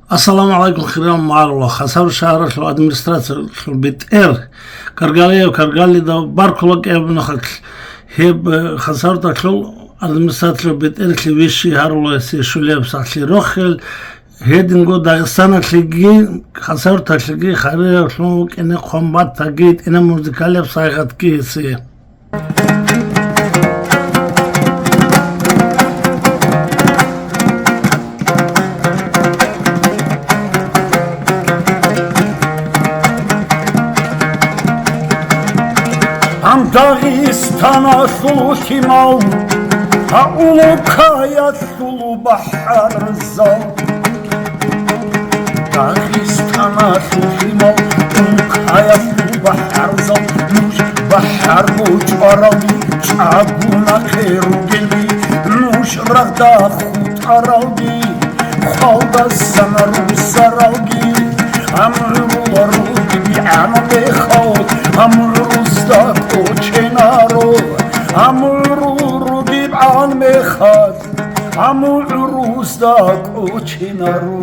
Assalamu alaikum خيران معلومة خسر شهر شو أدمنستراتور شو بيتر كرجالية وكرجالي ده باركولك ابن خل هيب خسرت شو أدمنستراتور بيتر كليشي هارولة شو ليه بسخلي روخل هيدن جو داغستان تلقي خسرت تلقي خير شو كأنه قمبات تجيد إنه موسيقى بسايقات كيسي Dağistana sulu himal Ha ulu kaya sulu bahar zal Dağistana sulu himal Ulu kaya sulu bahar zal Nuş bahar uç arabi Çaguna kheru gelbi Nuş ragda khut arabi Khalda sanaru saralgi Amru gibi aname khawt Amru zdak Chenaro, amuru bib an mechad, amuru zdak o chenaro,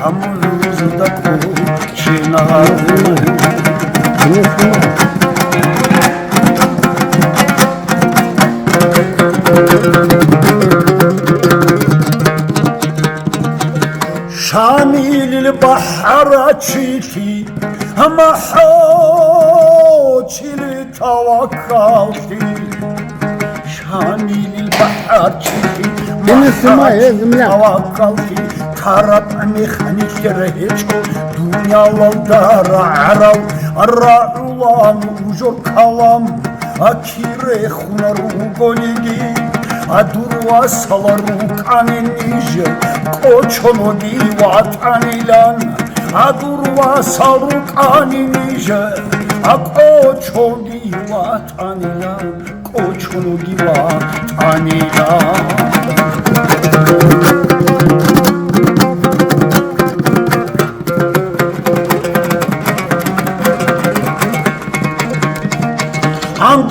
amuru zdak o chenaro. Shamil al-bahar chiki, amahochil توكلتي شامل البحر تشكي توكلتي كربني خني كرهتشو دنيا والدار عرو الرعوان وجر كلام أكيري خنرو قوليجي أدور وصلرو كان نيجي كوشونو دي واتانيلان أدور وصلرو كان نيجي أكوشوني واتانيلا كوشوني واتانيلا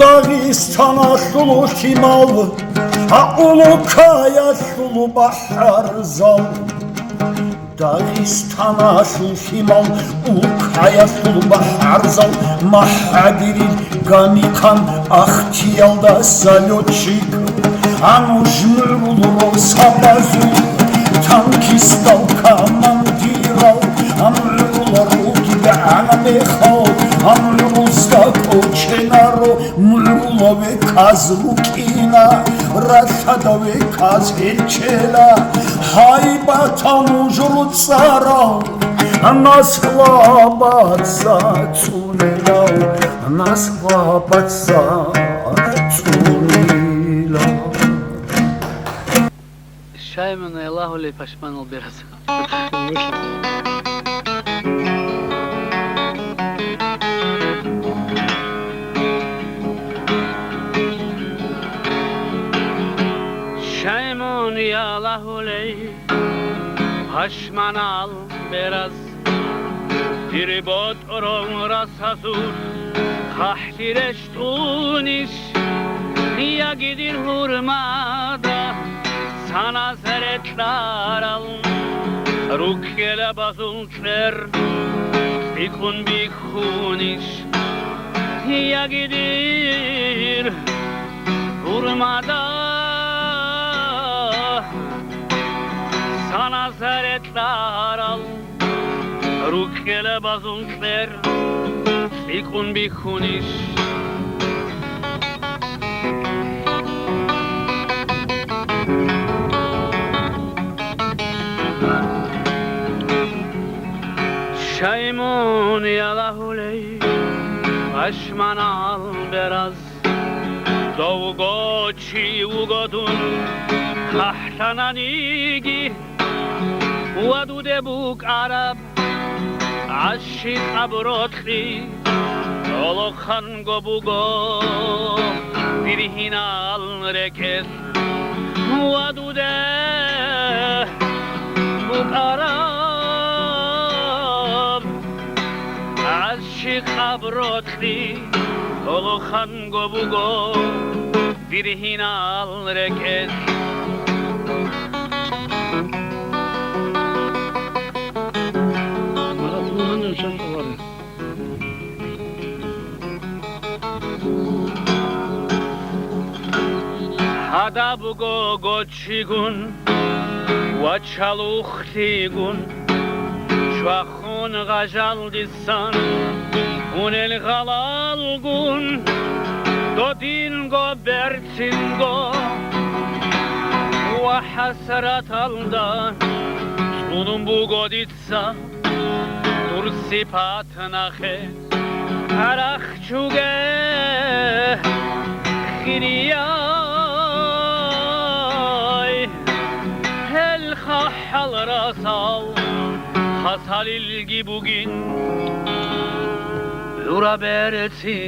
Dağistana sulu himal Ulu kaya sulu bahar zal Dağistana sulu himal Ulu kaya sulu bahar zal Mahadiril ganikan Ahtiyalda salotçik Anujmurul sabazu Tankistal kamandiral Amrular gibi anamekhav Amruzdak o chenaro Murula ve kazlukina Rathada ve kazhelchela Haybatan ujru tsara Naslabatsa tsunela Naslabatsa tsunela Шаймана Аллаху ли пашманал biraz. Şaymun ya Allahu ley Pashmanal biraz Bir bot oron rasasur Kahtireş tuniş Ya gidir hurmada Sana seretler al Rukkele basınçler Bikun bikuniş Ya gidir hurmada Sana seretler al Rukkele basınçler Bikun bikuniş Şaymun yalahu ley Pashmanal biraz Довго чи угодун Кахтананigi Уадуде бук араб Ашик абротхи Олохан гобуго Dirhinal reket Uadude buk arab Ashik abrotli Olokhan gobugo Dirhinal reket Adabgo gochigun Wachaluchtigun Shwachun gajaldissan Unel galalgun Dodingo bertingo Wahasrat aldan Sunum bu goditsa Tursipat nache Arachchuge Khiriyay Hel khahal rasal Hasal ilgi bugün Lura bertinti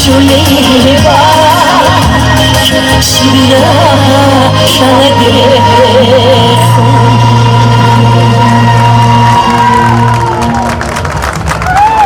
Shuleva,